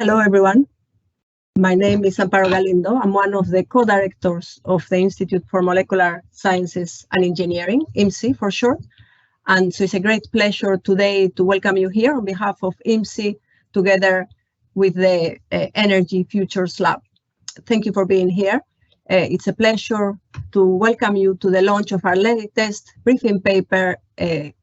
Hello, everyone. My name is Amparo Galindo. I'm one of the co-directors of the Institute for Molecular Sciences and Engineering, IMSI for short. And so it's a great pleasure today to welcome you here on behalf of IMSI, together with the Energy Futures Lab. Thank you for being here. It's a pleasure to welcome you to the launch of our latest briefing paper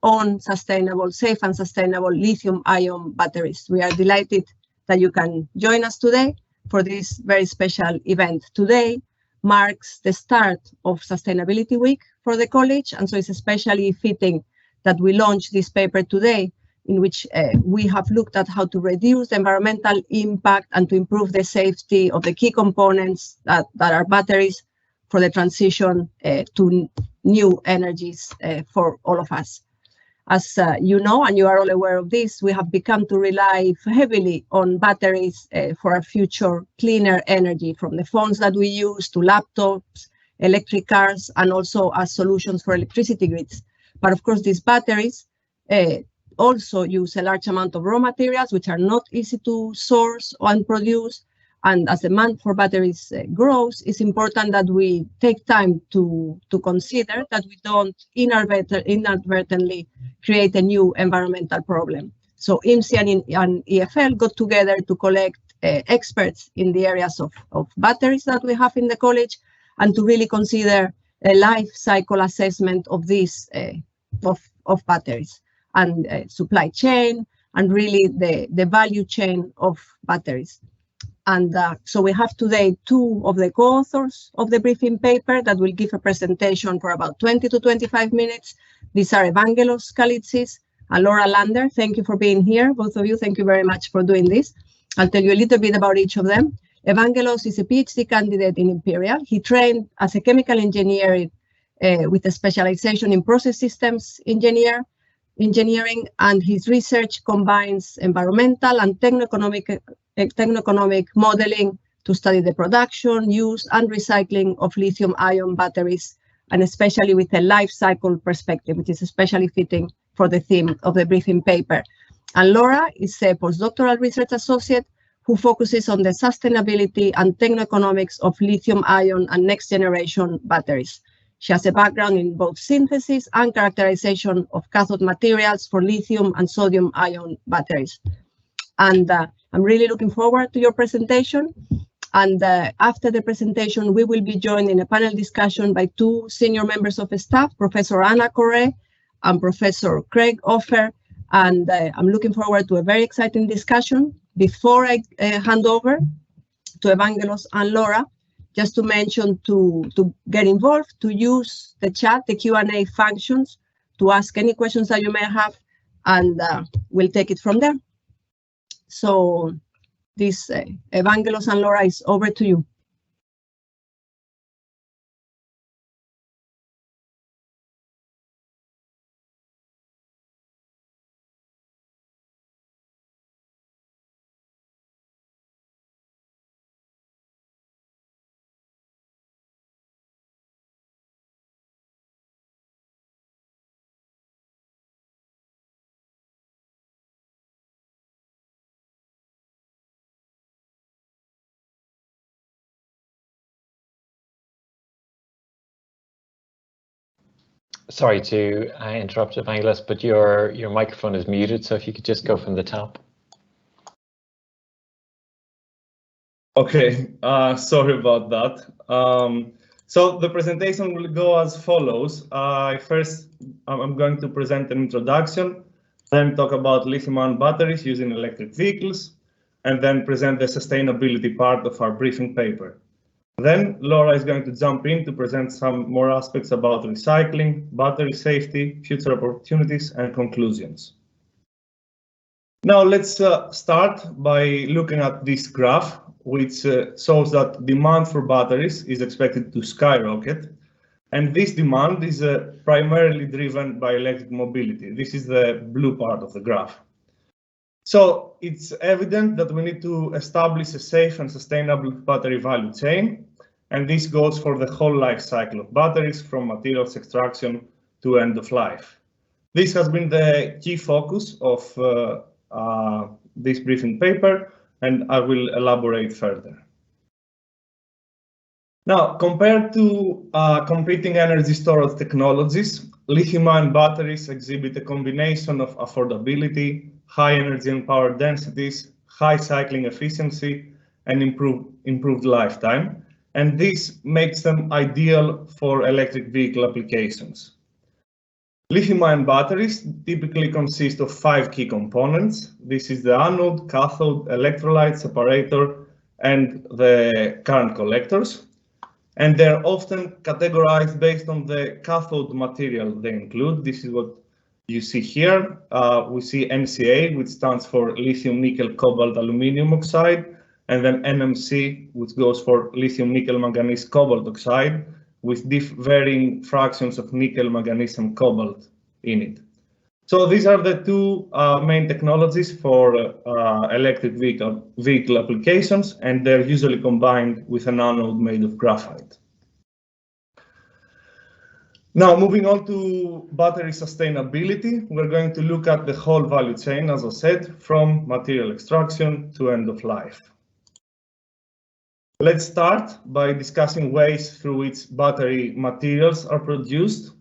on safe and sustainable lithium-ion batteries. We are delighted that you can join us today for this very special event. Today marks the start of Sustainability Week for the college, and so it's especially fitting that we launch this paper today, in which we have looked at how to reduce the environmental impact and to improve the safety of the key components that are batteries for the transition to new energies for all of us. As you know, and you are all aware of this, we have become to rely heavily on batteries for our future cleaner energy, from the phones that we use to laptops, electric cars, and also as solutions for electricity grids. But of course, these batteries also use a large amount of raw materials, which are not easy to source and produce. And as demand for batteries grows, it's important that we take time to consider that we don't inadvertently create a new environmental problem. So IMSI and EFL got together to collect experts in the areas of batteries that we have in the college, and to really consider a life cycle assessment of these of batteries and supply chain, and really the value chain of batteries. And so we have today two of the co-authors of the briefing paper that will give a presentation for about 20 to 25 minutes. These are Evangelos Kalitsis and Laura Lander. Thank you for being here, both of you. Thank you very much for doing this. I'll tell you a little bit about each of them. Evangelos is a PhD candidate in Imperial. He trained as a chemical engineer with a specialization in process systems engineering, and his research combines environmental and techno-economic modeling to study the production, use, and recycling of lithium-ion batteries, and especially with a life cycle perspective, which is especially fitting for the theme of the briefing paper. And Laura is a postdoctoral research associate who focuses on the sustainability and techno-economics of lithium-ion and next-generation batteries. She has a background in both synthesis and characterization of cathode materials for lithium and sodium-ion batteries. And I'm really looking forward to your presentation. And after the presentation, we will be joined in a panel discussion by two senior members of the staff, Professor Anna Correa and Professor Craig Offer. And I'm looking forward to a very exciting discussion. Before I hand over to Evangelos and Laura, just to mention to get involved, to use the chat, the Q&A functions, to ask any questions that you may have, and we'll take it from there. So this Evangelos and Laura is over to you. Sorry to interrupt, Evangelos, but your microphone is muted, so if you could just go from the top. Okay, sorry about that. So the presentation will go as follows. First, I'm going to present an introduction, then talk about lithium-ion batteries used in electric vehicles, and then present the sustainability part of our briefing paper. Then Laura is going to jump in to present some more aspects about recycling, battery safety, future opportunities, and conclusions. Now let's start by looking at this graph, which shows that demand for batteries is expected to skyrocket. And this demand is primarily driven by electric mobility. This is the blue part of the graph. So it's evident that we need to establish a safe and sustainable battery value chain. And this goes for the whole life cycle of batteries, from materials extraction to end of life. This has been the key focus of this briefing paper, and I will elaborate further. Now, compared to competing energy storage technologies, lithium-ion batteries exhibit a combination of affordability, high energy and power densities, high cycling efficiency, and improved lifetime. And this makes them ideal for electric vehicle applications. Lithium-ion batteries typically consist of 5 key components. This is the anode, cathode, electrolyte, separator, and the current collectors. And they're often categorized based on the cathode material they include. This is what you see here. We see NCA, which stands for lithium nickel cobalt aluminum oxide, and then NMC, which goes for lithium nickel manganese cobalt oxide, with varying fractions of nickel, manganese, and cobalt in it. So these are the two main technologies for electric vehicle applications, and they're usually combined with an anode made of graphite. Now, moving on to battery sustainability, we're going to look at the whole value chain, as I said, from material extraction to end of life. Let's start by discussing ways through which battery materials are produced.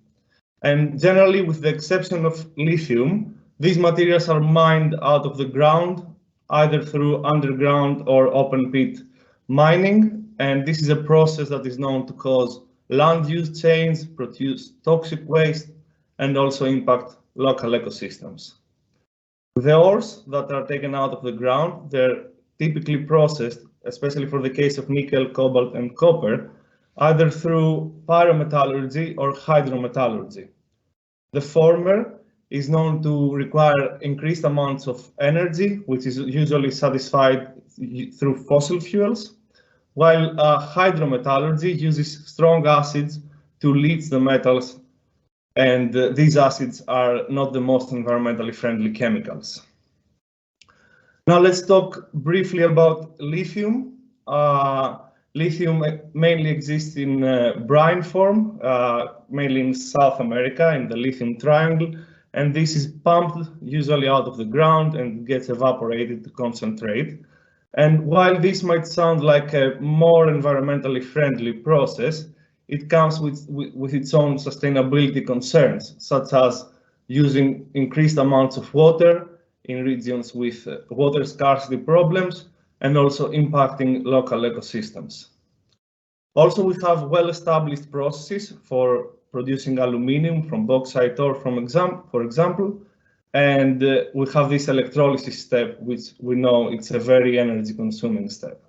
And generally, with the exception of lithium, these materials are mined out of the ground, either through underground or open pit mining. And this is a process that is known to cause land use change, produce toxic waste, and also impact local ecosystems. The ores that are taken out of the ground, they're typically processed, especially for the case of nickel, cobalt, and copper, either through pyrometallurgy or hydrometallurgy. The former is known to require increased amounts of energy, which is usually satisfied through fossil fuels, while hydrometallurgy uses strong acids to leach the metals, and these acids are not the most environmentally friendly chemicals. Now let's talk briefly about lithium. Lithium mainly exists in brine form, mainly in South America, in the lithium triangle, and this is pumped usually out of the ground and gets evaporated to concentrate. And while this might sound like a more environmentally friendly process, it comes with its own sustainability concerns, such as using increased amounts of water in regions with water scarcity problems, and also impacting local ecosystems. Also, we have well-established processes for producing aluminium from bauxite ore, for example, and we have this electrolysis step, which we know it's a very energy-consuming step.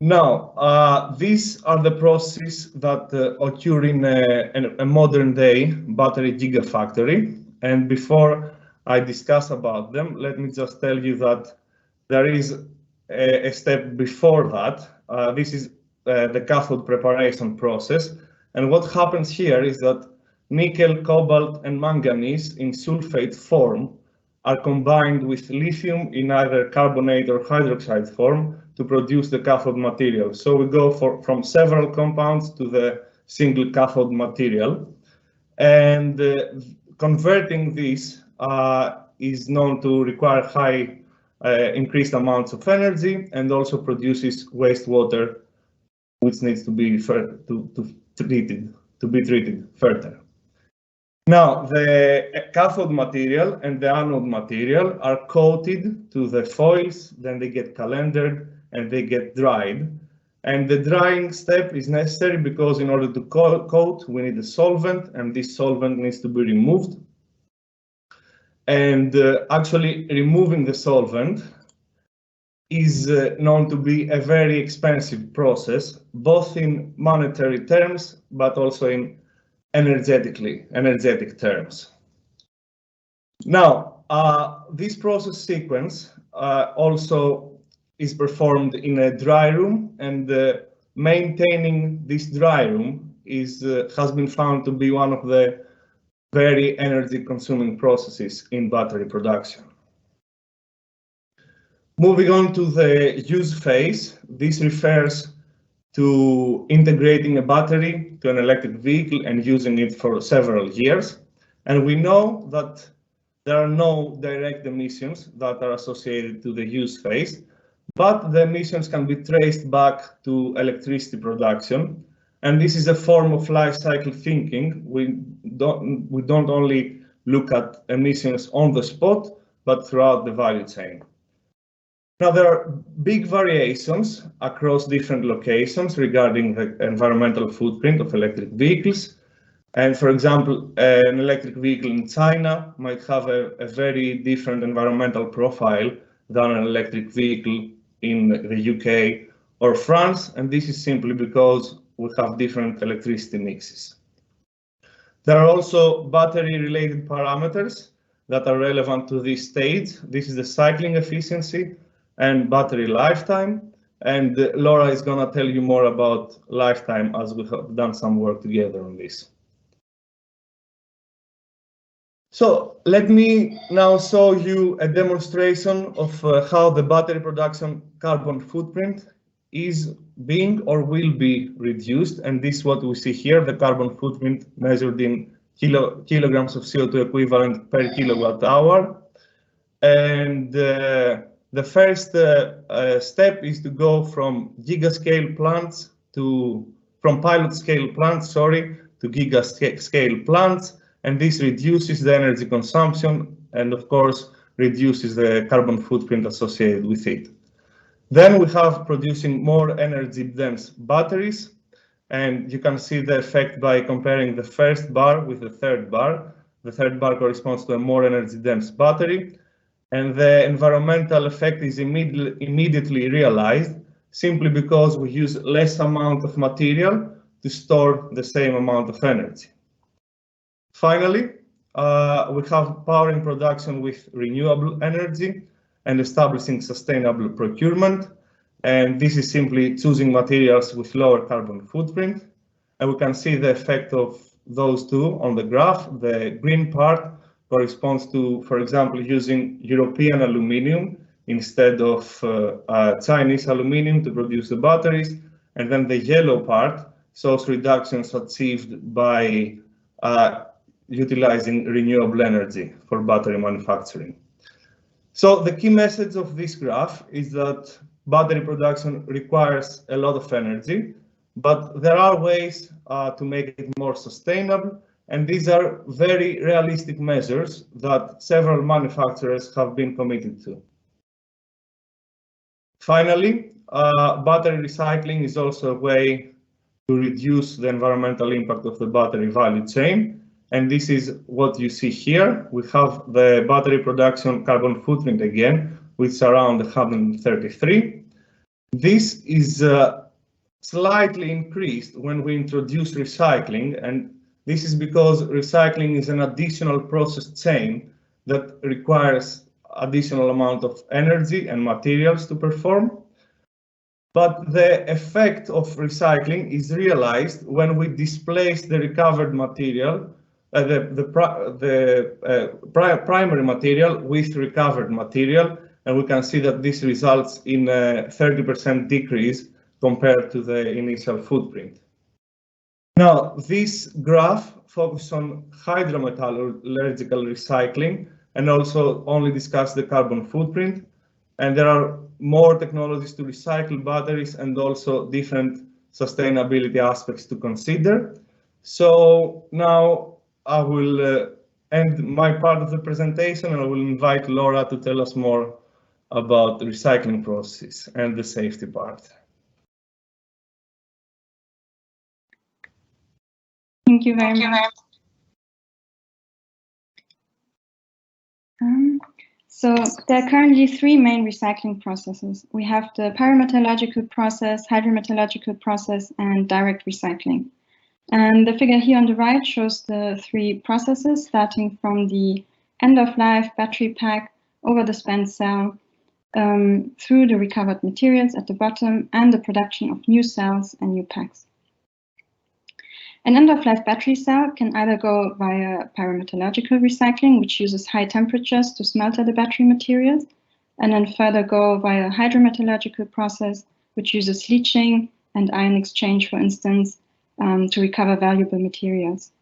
Now, these are the processes that occur in a modern-day battery gigafactory. And before I discuss about them, let me just tell you that there is a step before that. This is the cathode preparation process. And what happens here is that nickel, cobalt, and manganese in sulfate form are combined with lithium in either carbonate or hydroxide form to produce the cathode material. So we go from several compounds to the single cathode material. And converting this is known to require high increased amounts of energy, and also produces wastewater, which needs to be treated further. Now, the cathode material and the anode material are coated to the foils, then they get calendared and they get dried. And the drying step is necessary because in order to coat, we need a solvent, and this solvent needs to be removed. And actually removing the solvent is known to be a very expensive process, both in monetary terms, but also in energetic terms. Now, this process sequence also is performed in a dry room, and maintaining this dry room has been found to be one of the very energy-consuming processes in battery production. Moving on to the use phase, this refers to integrating a battery to an electric vehicle and using it for several years. And we know that there are no direct emissions that are associated to the use phase, but the emissions can be traced back to electricity production. And this is a form of life cycle thinking. We don't only look at emissions on the spot, but throughout the value chain. Now, there are big variations across different locations regarding the environmental footprint of electric vehicles. And for example, an electric vehicle in China might have a very different environmental profile than an electric vehicle in the UK or France. And this is simply because we have different electricity mixes. There are also battery-related parameters that are relevant to this stage. This is the cycling efficiency and battery lifetime. And Laura is going to tell you more about lifetime as we have done some work together on this. So let me now show you a demonstration of how the battery production carbon footprint is being or will be reduced. And this is what we see here, the carbon footprint measured in kilograms of CO2 equivalent per kilowatt hour. And the first step is to go from gigascale plants from pilot scale plants, to gigascale plants. And this reduces the energy consumption and of course reduces the carbon footprint associated with it. Then we have producing more energy dense batteries, and you can see the effect by comparing the first bar with the third bar. The third bar corresponds to a more energy dense battery, and the environmental effect is immediately realized simply because we use less amount of material to store the same amount of energy. Finally, we have powering production with renewable energy and establishing sustainable procurement. And this is simply choosing materials with lower carbon footprint. And we can see the effect of those two on the graph. The green part corresponds to, for example, using European aluminium instead of Chinese aluminium to produce the batteries. And then the yellow part shows reductions achieved by utilizing renewable energy for battery manufacturing. So the key message of this graph is that battery production requires a lot of energy, but there are ways to make it more sustainable, and these are very realistic measures that several manufacturers have been committed to. Finally, battery recycling is also a way to reduce the environmental impact of the battery value chain. And this is what you see here. We have the battery production carbon footprint again, which is around 133. This is slightly increased when we introduce recycling, and this is because recycling is an additional process chain that requires additional amount of energy and materials to perform. But the effect of recycling is realized when we displace the recovered material, primary material with recovered material, and we can see that this results in a 30% decrease compared to the initial footprint. Now, this graph focuses on hydrometallurgical recycling and also only discuss the carbon footprint. And there are more technologies to recycle batteries and also different sustainability aspects to consider. So now I will end my part of the presentation, and I will invite Laura to tell us more about the recycling process and the safety part. Thank you very much. So there are currently three main recycling processes. We have the pyrometallurgical process, hydrometallurgical process, and direct recycling. And the figure here on the right shows the three processes, starting from the end-of-life battery pack over the spent cell, through the recovered materials at the bottom, and the production of new cells and new packs. An end-of-life battery cell can either go via pyrometallurgical recycling, which uses high temperatures to smelter the battery materials, and then further go via hydrometallurgical process, which uses leaching and ion exchange, for instance, to recover valuable materials.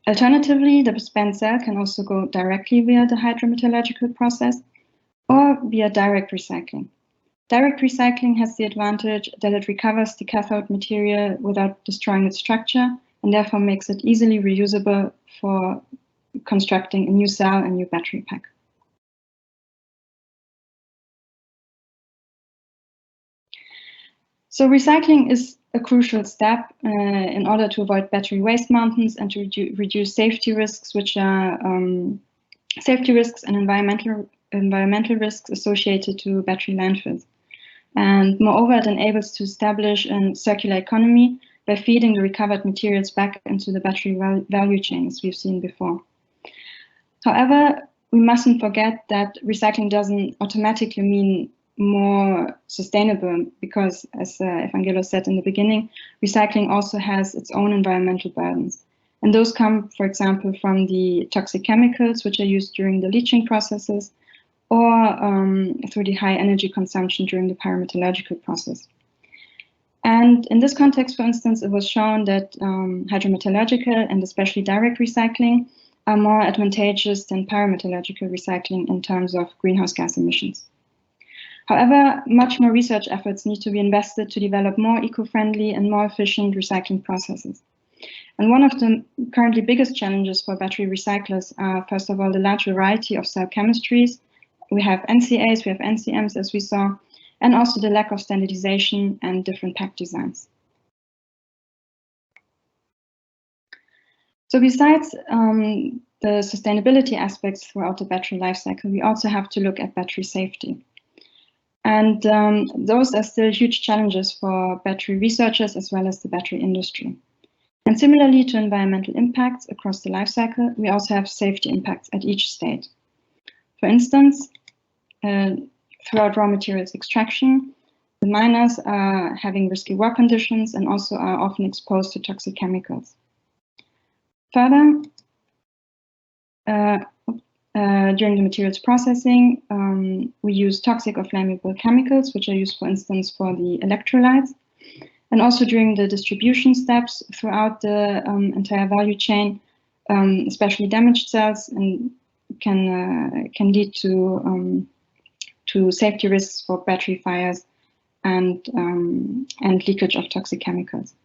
Alternatively, the spent cell can also go directly via the hydrometallurgical process or via direct recycling. Direct recycling has the advantage that it recovers the cathode material without destroying its structure and therefore makes it easily reusable for constructing a new cell and new battery pack. So recycling is a crucial step in order to avoid battery waste mountains and to reduce safety risks, which are safety risks and environmental risks associated to battery landfills. And moreover, it enables to establish a circular economy by feeding the recovered materials back into the battery value chain, as we've seen before. However, we mustn't forget that recycling doesn't automatically mean more sustainable because, as Evangelos said in the beginning, recycling also has its own environmental burdens. And those come, for example, from the toxic chemicals which are used during the leaching processes, or through the high energy consumption during the pyrometallurgical process. And in this context, for instance, it was shown that hydrometallurgical and especially direct recycling are more advantageous than pyrometallurgical recycling in terms of greenhouse gas emissions. However, much more research efforts need to be invested to develop more eco-friendly and more efficient recycling processes. And one of the currently biggest challenges for battery recyclers are, first of all, the large variety of cell chemistries. We have NCAs, we have NCMs, as we saw, and also the lack of standardization and different pack designs. So besides the sustainability aspects throughout the battery lifecycle, we also have to look at battery safety. And those are still huge challenges for battery researchers as well as the battery industry. And similarly to environmental impacts across the lifecycle, we also have safety impacts at each stage. For instance, throughout raw materials extraction, the miners are having risky work conditions and also are often exposed to toxic chemicals. Further, during the materials processing, we use toxic or flammable chemicals, which are used, for instance, for the electrolytes. And also during the distribution steps throughout the entire value chain, especially damaged cells and can lead to safety risks for battery fires and leakage of toxic chemicals.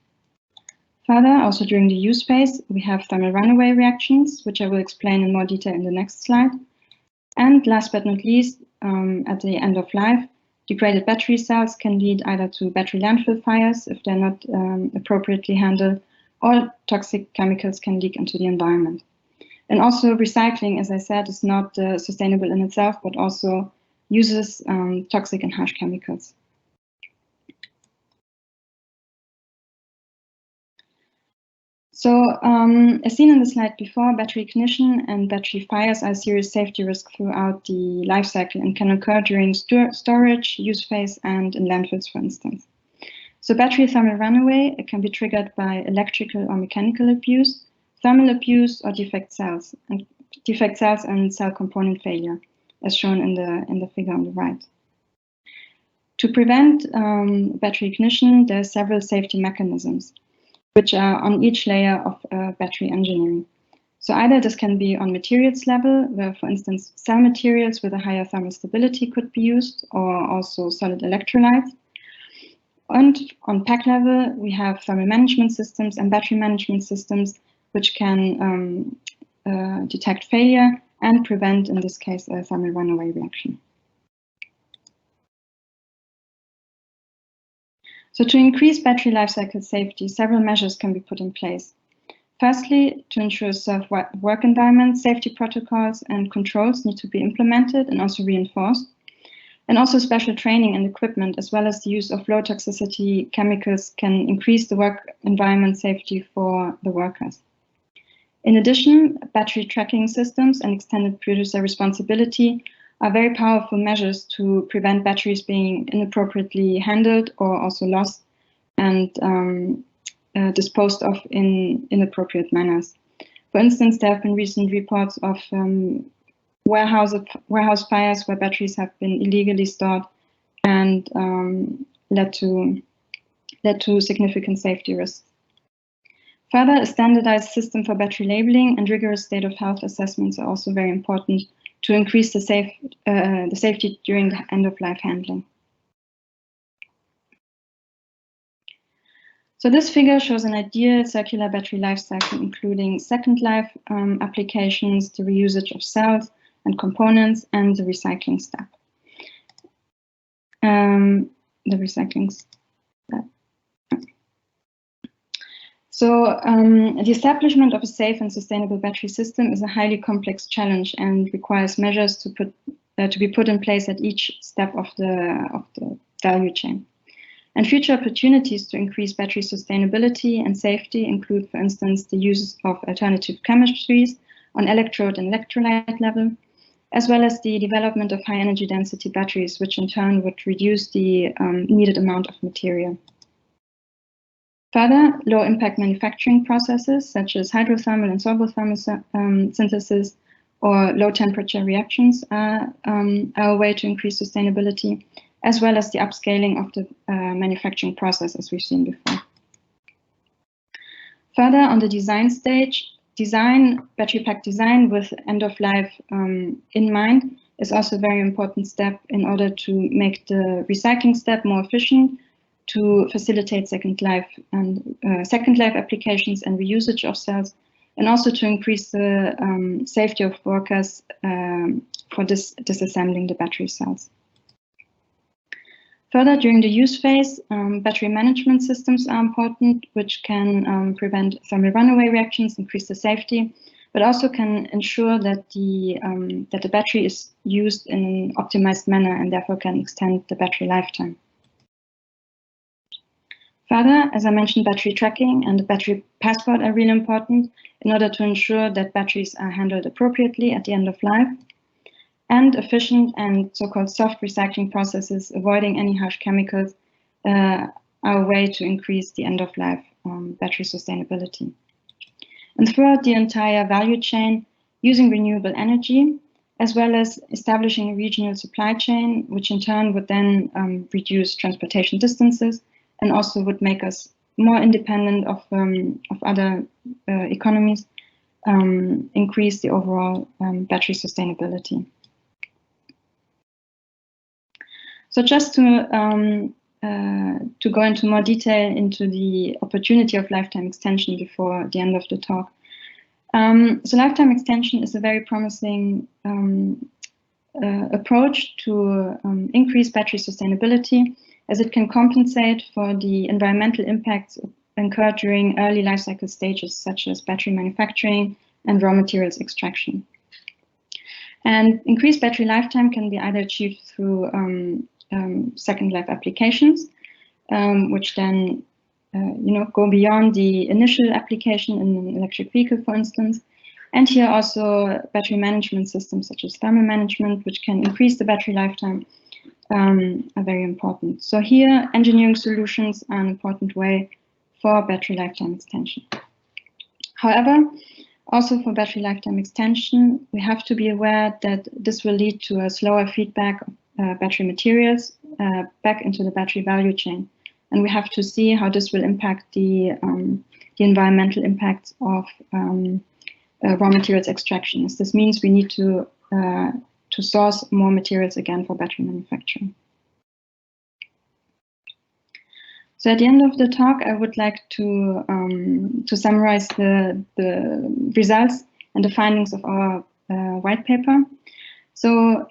Further, also during the use phase, we have thermal runaway reactions, which I will explain in more detail in the next slide. And last but not least, at the end of life, degraded battery cells can lead either to battery landfill fires if they're not appropriately handled, or toxic chemicals can leak into the environment. And also recycling, as I said, is not sustainable in itself, but also uses toxic and harsh chemicals. So, as seen in the slide before, battery ignition and battery fires are a serious safety risk throughout the life cycle and can occur during storage, use phase, and in landfills, for instance. So battery thermal runaway can be triggered by electrical or mechanical abuse, thermal abuse, or defect cells and cell component failure, as shown in the figure on the right. To prevent battery ignition, there are several safety mechanisms, which are on each layer of battery engineering. So either this can be on materials level, where, for instance, cell materials with a higher thermal stability could be used, or also solid electrolytes. And on pack level, we have thermal management systems and battery management systems, which can detect failure and prevent, in this case, a thermal runaway reaction. So to increase battery lifecycle safety, several measures can be put in place. Firstly, to ensure safe work environment, safety protocols and controls need to be implemented and also reinforced. And also special training and equipment, as well as the use of low toxicity chemicals, can increase the work environment safety for the workers. In addition, battery tracking systems and extended producer responsibility are very powerful measures to prevent batteries being inappropriately handled or also lost and disposed of in inappropriate manners. For instance, there have been recent reports of warehouse fires where batteries have been illegally stored and led to significant safety risks. Further, a standardized system for battery labeling and rigorous state of health assessments are also very important to increase the safety during the end-of-life handling. So this figure shows an ideal circular battery life cycle, including second life applications, the reusage of cells and components, and the recycling step. So the establishment of a safe and sustainable battery system is a highly complex challenge and requires measures to be put in place at each step of the value chain. And future opportunities to increase battery sustainability and safety include, for instance, the use of alternative chemistries on electrode and electrolyte level, as well as the development of high energy density batteries, which in turn would reduce the needed amount of material. Further, low impact manufacturing processes such as hydrothermal and sorbothermal synthesis or low temperature reactions are a way to increase sustainability, as well as the upscaling of the manufacturing process, as we've seen before. Further, on the design stage, battery pack design with end of life in mind is also a very important step in order to make the recycling step more efficient, to facilitate second life applications and reusage of cells, and also to increase the safety of workers for disassembling the battery cells. Further, during the use phase, battery management systems are important, which can prevent thermal runaway reactions, increase the safety, but also can ensure that the battery is used in an optimized manner and therefore can extend the battery lifetime. Further, as I mentioned, battery tracking and the battery passport are really important in order to ensure that batteries are handled appropriately at the end of life. And efficient and so-called soft recycling processes, avoiding any harsh chemicals, are a way to increase the end-of-life battery sustainability. And throughout the entire value chain, using renewable energy, as well as establishing a regional supply chain, which in turn would then reduce transportation distances and also would make us more independent of other economies, increase the overall battery sustainability. So just to go into more detail into the opportunity of lifetime extension before the end of the talk. So lifetime extension is a very promising approach to increase battery sustainability, as it can compensate for the environmental impacts incurred during early life cycle stages, such as battery manufacturing and raw materials extraction. And increased battery lifetime can be either achieved through second life applications, which then go beyond the initial application in an electric vehicle, for instance. And here also battery management systems such as thermal management, which can increase the battery lifetime, are very important. So here engineering solutions are an important way for battery lifetime extension. However, also for battery lifetime extension, we have to be aware that this will lead to a slower feedback of battery materials back into the battery value chain. And we have to see how this will impact the environmental impacts of raw materials extraction. As this means we need to source more materials again for battery manufacturing. So at the end of the talk, I would like to summarize the results and the findings of our white paper. So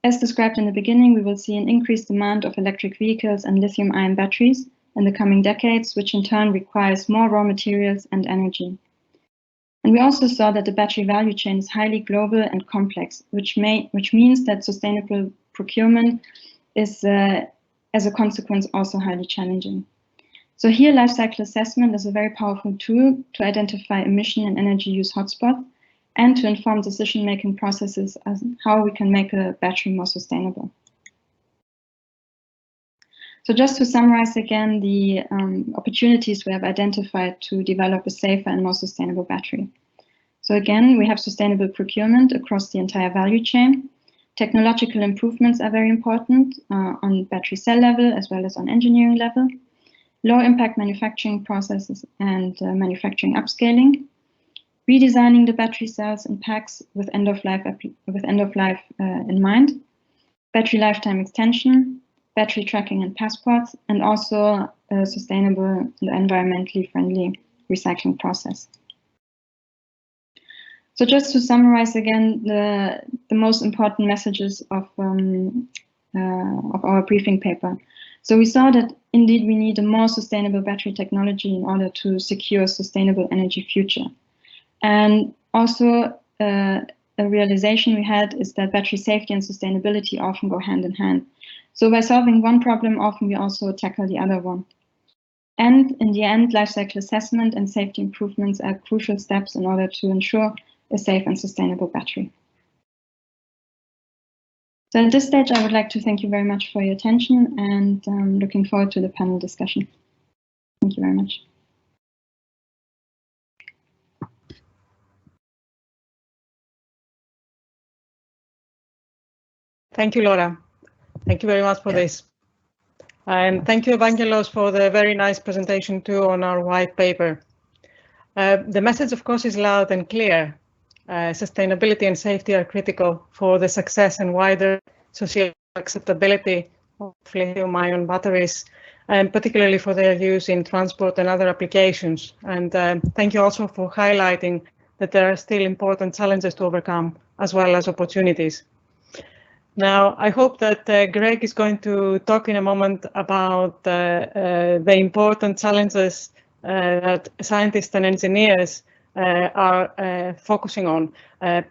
as described in the beginning, we will see an increased demand of electric vehicles and lithium-ion batteries in the coming decades, which in turn requires more raw materials and energy. And we also saw that the battery value chain is highly global and complex, which means that sustainable procurement is, as a consequence, also highly challenging. So here, life cycle assessment is a very powerful tool to identify emission and energy use hotspots and to inform decision-making processes as how we can make a battery more sustainable. So just to summarize again the opportunities we have identified to develop a safer and more sustainable battery. So again, we have sustainable procurement across the entire value chain. Technological improvements are very important on battery cell level as well as on engineering level. low impact manufacturing processes and manufacturing upscaling, redesigning the battery cells and packs with end of life in mind, battery lifetime extension, battery tracking and passports, and also a sustainable and environmentally friendly recycling process. So just to summarize again the most important messages of our briefing paper. So we saw that indeed we need a more sustainable battery technology in order to secure a sustainable energy future. And also a realization we had is that battery safety and sustainability often go hand in hand. So by solving one problem, often we also tackle the other one. And in the end, life cycle assessment and safety improvements are crucial steps in order to ensure a safe and sustainable battery. So at this stage, I would like to thank you very much for your attention, and I'm looking forward to the panel discussion. Thank you very much. Thank you, Laura. Thank you very much for this. And thank you, Evangelos, for the very nice presentation too on our white paper. The message, of course, is loud and clear. Sustainability and safety are critical for the success and wider social acceptability of lithium-ion batteries, and particularly for their use in transport and other applications. And thank you also for highlighting that there are still important challenges to overcome, as well as opportunities. Now, I hope that Greg is going to talk in a moment about the important challenges that scientists and engineers are focusing on,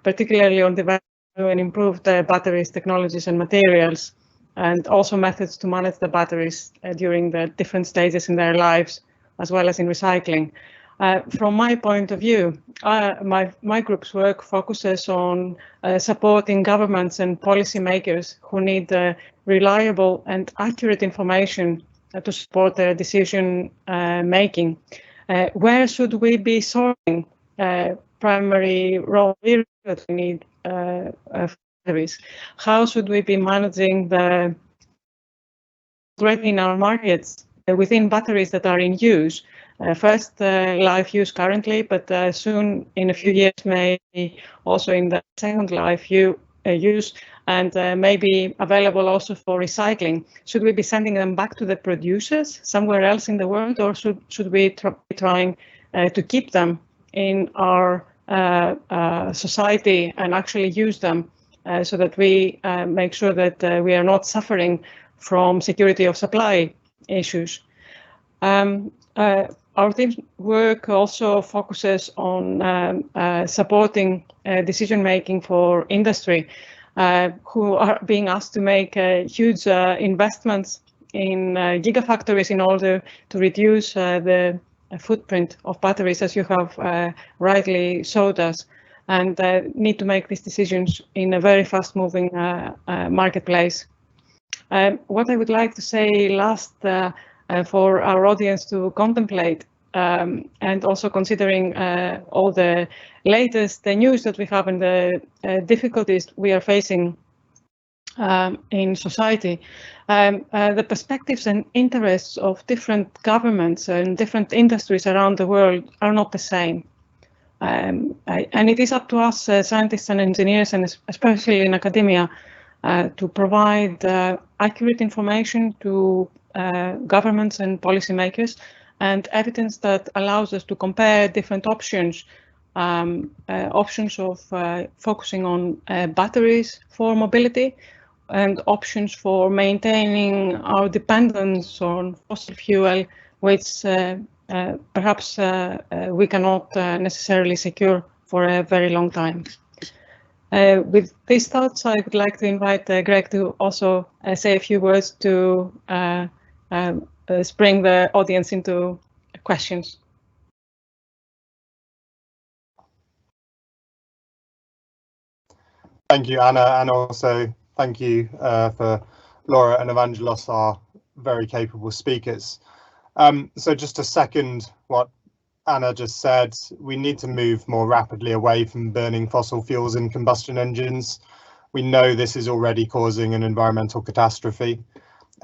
particularly on developing and improved batteries, technologies and materials, and also methods to manage the batteries during the different stages in their lives, as well as in recycling. From my point of view, my group's work focuses on supporting governments and policymakers who need reliable and accurate information to support their decision making. Where should we be sourcing primary raw materials that we need batteries? How should we be managing the growth in our markets within batteries that are in use? First life use currently, but soon in a few years maybe also in the second life use, and maybe available also for recycling. Should we be sending them back to the producers somewhere else in the world, or should we be trying to keep them in our society and actually use them so that we make sure that we are not suffering from security of supply issues? Our team's work also focuses on supporting decision-making for industry, who are being asked to make huge investments in gigafactories in order to reduce the footprint of batteries, as you have rightly showed us, and need to make these decisions in a very fast-moving marketplace. What I would like to say last for our audience to contemplate, and also considering all the latest news that we have and the difficulties we are facing in society, the perspectives and interests of different governments and different industries around the world are not the same. And it is up to us, scientists and engineers, and especially in academia, to provide accurate information to governments and policymakers, and evidence that allows us to compare different options, options of focusing on batteries for mobility, and options for maintaining our dependence on fossil fuel, which perhaps we cannot necessarily secure for a very long time. With these thoughts, I would like to invite Greg to also say a few words to bring the audience into questions. Thank you, Anna, and also thank you for Laura and Evangelos, our very capable speakers. So just to second what Anna just said, we need to move more rapidly away from burning fossil fuels in combustion engines. We know this is already causing an environmental catastrophe.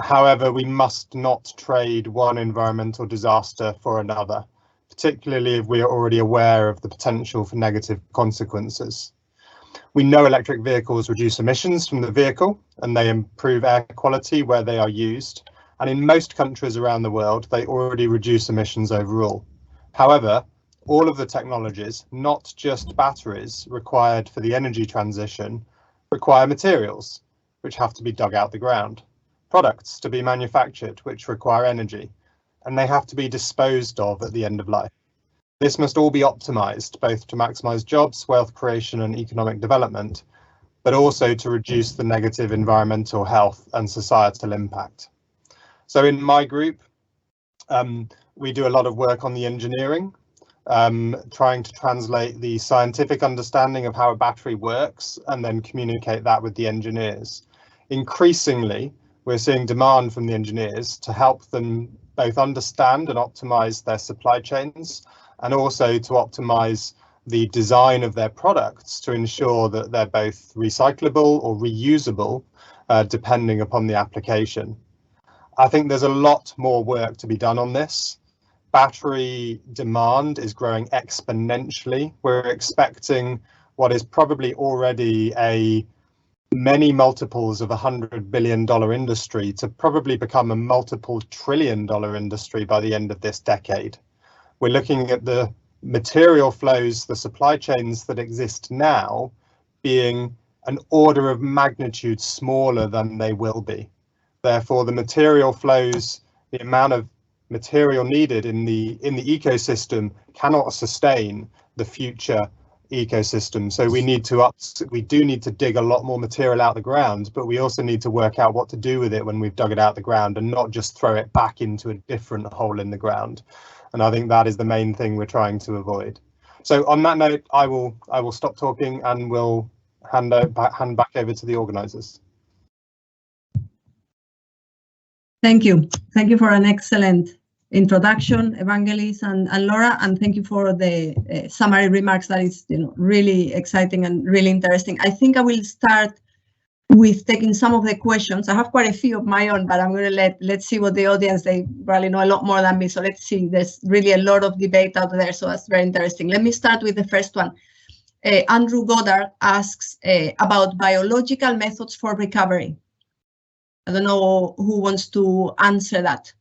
However, we must not trade one environmental disaster for another, particularly if we are already aware of the potential for negative consequences. We know electric vehicles reduce emissions from the vehicle and they improve air quality where they are used. And in most countries around the world, they already reduce emissions overall. However, all of the technologies, not just batteries, required for the energy transition, require materials, which have to be dug out the ground, products to be manufactured, which require energy, and they have to be disposed of at the end of life. This must all be optimized, both to maximize jobs, wealth creation and economic development, but also to reduce the negative environmental, health and societal impact. So in my group, we do a lot of work on the engineering, trying to translate the scientific understanding of how a battery works and then communicate that with the engineers. Increasingly, we're seeing demand from the engineers to help them both understand and optimize their supply chains, and also to optimize the design of their products to ensure that they're both recyclable or reusable, depending upon the application. I think there's a lot more work to be done on this. Battery demand is growing exponentially. We're expecting what is probably already a many multiples of $100 billion industry to probably become a multiple trillion-dollar industry by the end of this decade. We're looking at the material flows, the supply chains that exist now being an order of magnitude smaller than they will be. Therefore, the material flows, the amount of material needed in the ecosystem cannot sustain the future ecosystem. So we do need to dig a lot more material out the ground, but we also need to work out what to do with it when we've dug it out the ground and not just throw it back into a different hole in the ground. And I think that is the main thing we're trying to avoid. So on that note, I will stop talking and will hand back over to the organisers. Thank you. Thank you for an excellent introduction, Evangelis and Laura, and thank you for the summary remarks. That is, really exciting and really interesting. I think I will start with taking some of the questions. I have quite a few of my own, but I'm going to let's see what the audience, they probably know a lot more than me. So let's see, there's really a lot of debate out there. So that's very interesting. Let me start with the first one. Andrew Goddard asks about biological methods for recovery. I don't know who wants to answer that.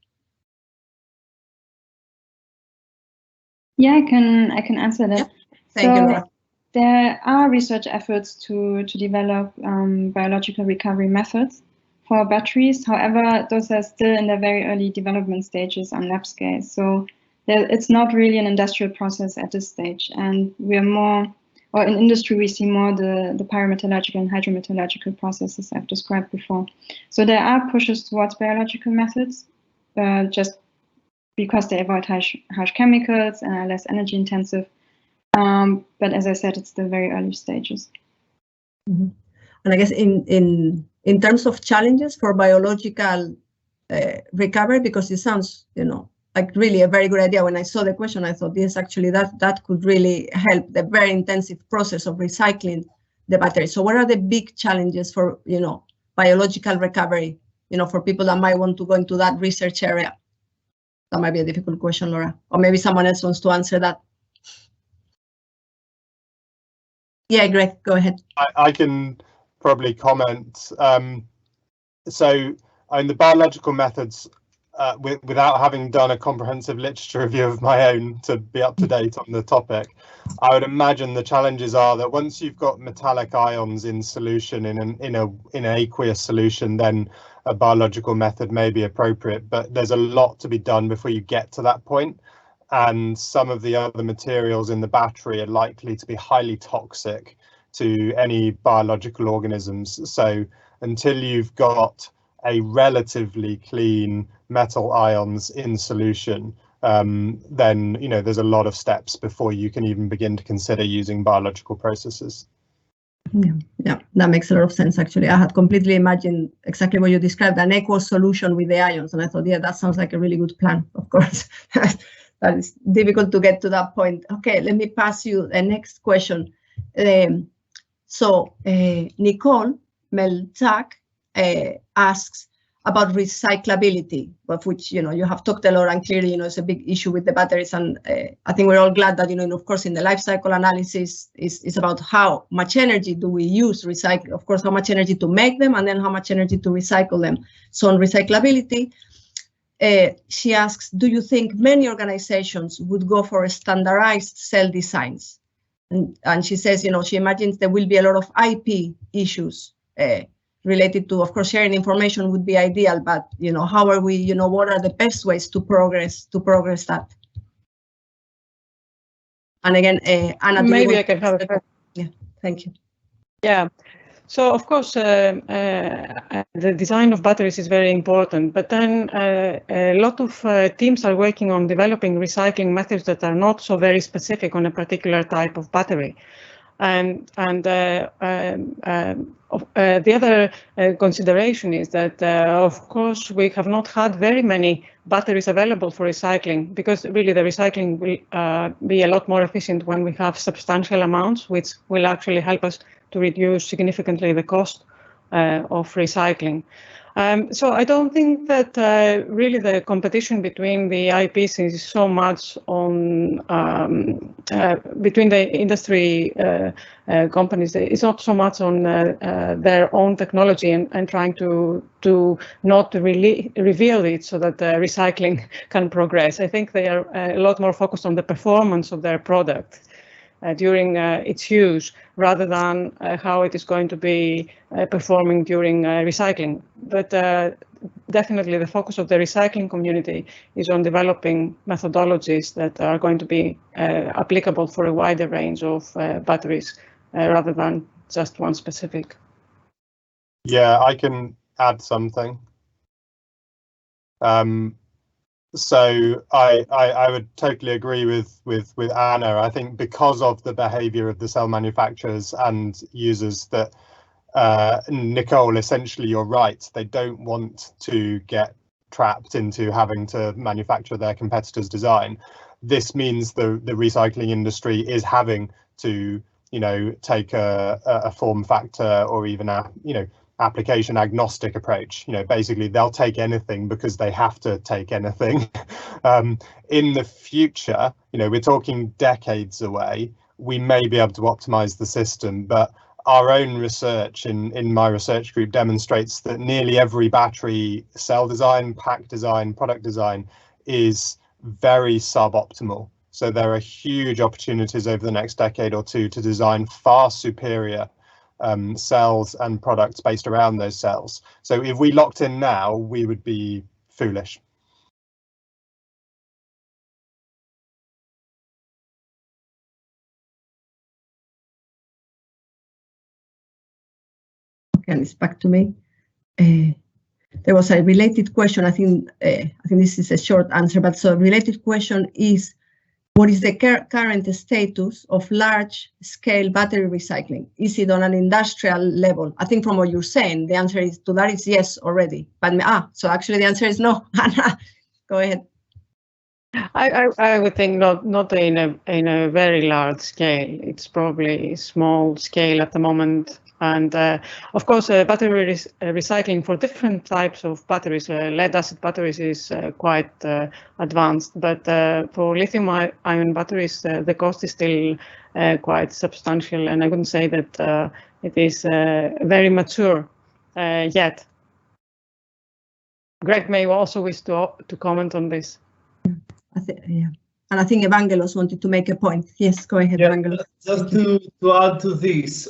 Yeah, I can answer that. Yeah. Thank you, Laura. There are research efforts to develop biological recovery methods for batteries. However, those are still in the very early development stages on lab scale. So it's not really an industrial process at this stage. And we are more, or in industry, we see more the pyrometallurgical and hydrometallurgical processes I've described before. So there are pushes towards biological methods, just because they avoid harsh chemicals and are less energy intensive. But as I said, it's the very early stages. Mm-hmm. And I guess in terms of challenges for biological recovery, because it sounds, like really a very good idea. When I saw the question, I thought, yes, actually that could really help the very intensive process of recycling the battery. So what are the big challenges for, biological recovery, for people that might want to go into that research area? That might be a difficult question, Laura, or maybe someone else wants to answer that. Yeah, Greg, go ahead. I can probably comment. So the biological methods, without having done a comprehensive literature review of my own to be up to date on the topic, I would imagine the challenges are that once you've got metallic ions in solution in an aqueous solution, then a biological method may be appropriate, but there's a lot to be done before you get to that point. And some of the other materials in the battery are likely to be highly toxic to any biological organisms. So until you've got a relatively clean metal ions in solution, then there's a lot of steps before you can even begin to consider using biological processes. Yeah, that makes a lot of sense, actually. I had completely imagined exactly what you described, an aqueous solution with the ions, and I thought, yeah, that sounds like a really good plan. Of course, that is difficult to get to that point. Okay, let me pass you the next question. Nicole Melchak asks about recyclability, of which you have talked a lot, and clearly it's a big issue with the batteries. And I think we're all glad that of course in the life cycle analysis is about how much energy do we use recycle. Of course, how much energy to make them, and then how much energy to recycle them. So on recyclability, she asks, do you think many organizations would go for standardized cell designs? And she says, she imagines there will be a lot of IP issues related to, of course, sharing information would be ideal, but how are we, what are the best ways to progress that? And again, Anna, maybe I can have a yeah, thank you. Yeah. So, of course, the design of batteries is very important, but then a lot of teams are working on developing recycling methods that are not so very specific on a particular type of battery. And the other consideration is that, of course, we have not had very many batteries available for recycling, because really the recycling will be a lot more efficient when we have substantial amounts, which will actually help us to reduce significantly the cost of recycling. So I don't think that really the competition between the IPs is so much on between the industry companies. It's not so much on their own technology and trying to not really reveal it so that recycling can progress. I think they are a lot more focused on the performance of their product during its use, rather than how it is going to be performing during recycling. But definitely the focus of the recycling community is on developing methodologies that are going to be applicable for a wider range of batteries, rather than just one specific. Yeah, I can add something. So I would totally agree with Anna. I think because of the behavior of the cell manufacturers and users that Nicole, essentially you're right, they don't want to get trapped into having to manufacture their competitors' design. This means the recycling industry is having to take a form factor or even a application agnostic approach. Basically they'll take anything because they have to take anything. In the future, we're talking decades away, we may be able to optimize the system, but our own research in my research group demonstrates that nearly every battery cell design, pack design, product design is very suboptimal. So there are huge opportunities over the next decade or two to design far superior cells and products based around those cells. So if we locked in now, we would be foolish. Okay, and it's back to me. There was a related question. I think this is a short answer, but so related question is, what is the current status of large-scale battery recycling? Is it on an industrial level? I think from what you're saying, the answer to that is yes already. But so actually the answer is no. Anna, go ahead. I would think not in a very large scale. It's probably small scale at the moment. And of course, battery recycling for different types of batteries, lead-acid batteries, is quite advanced. But for lithium-ion batteries, the cost is still quite substantial, and I wouldn't say that it is very mature yet. Greg may also wish to comment on this. Yeah. And I think Evangelos wanted to make a point. Yes, go ahead, Evangelos. Just to add to this,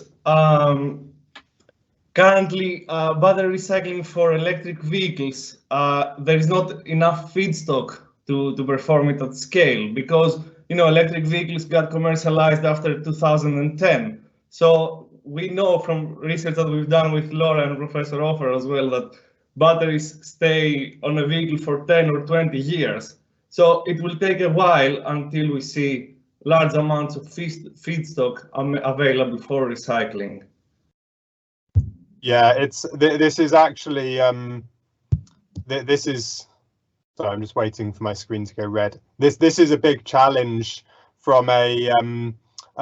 currently battery recycling for electric vehicles, there is not enough feedstock to perform it at scale, because electric vehicles got commercialized after 2010. So we know from research that we've done with Laura and Professor Offer as well that batteries stay on a vehicle for 10 or 20 years. So it will take a while until we see large amounts of feedstock available for recycling. Yeah, this is actually this is. Sorry, I'm just waiting for my screen to go red. This is a big challenge from a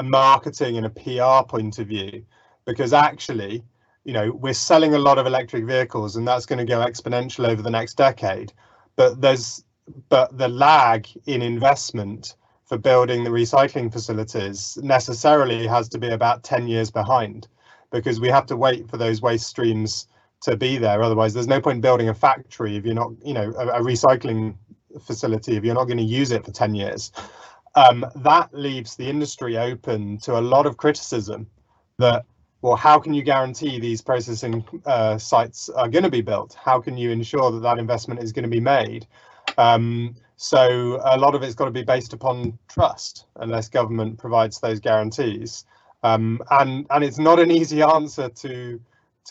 marketing and a PR point of view, because actually you know, we're selling a lot of electric vehicles, and that's going to go exponential over the next decade. But the lag in investment for building the recycling facilities necessarily has to be about 10 years behind, because we have to wait for those waste streams to be there. Otherwise, there's no point building a factory if you're not, you know, a recycling facility if you're not going to use it for 10 years. That leaves the industry open to a lot of criticism that, well, how can you guarantee these processing sites are going to be built? How can you ensure that that investment is going to be made? So a lot of it's got to be based upon trust, unless government provides those guarantees. And it's not an easy answer to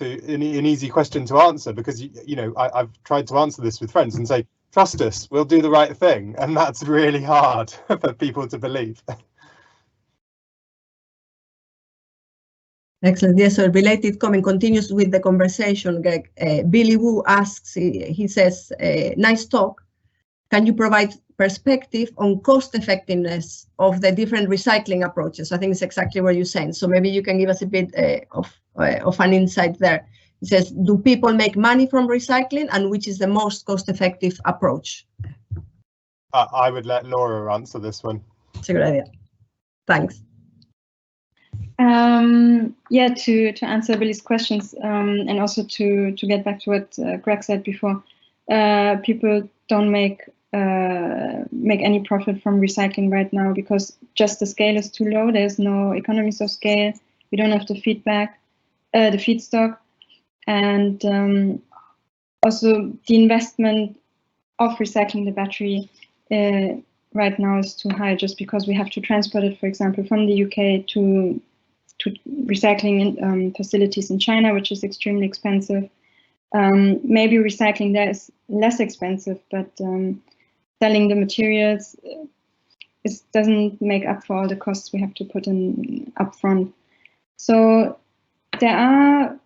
an easy question to answer, because you know, I've tried to answer this with friends and say, trust us, we'll do the right thing, and that's really hard for people to believe. Excellent. Yes, so related comment continues with the conversation, Greg. Billy Wu asks, he says, nice talk. Can you provide perspective on cost effectiveness of the different recycling approaches? I think it's exactly what you're saying. So maybe you can give us a bit of an insight there. It says, do people make money from recycling, and which is the most cost-effective approach? I would let Laura answer this one. It's a good idea. Thanks. Yeah, to answer Billy's questions, and also to get back to what Greg said before, people don't make any profit from recycling right now because just the scale is too low. There's no economies of scale. We don't have the feedstock, and also the investment of recycling the battery right now is too high, just because we have to transport it, for example, from the UK to recycling facilities in China, which is extremely expensive. Maybe recycling there is less expensive, but selling the materials doesn't make up for all the costs we have to put in upfront. So there are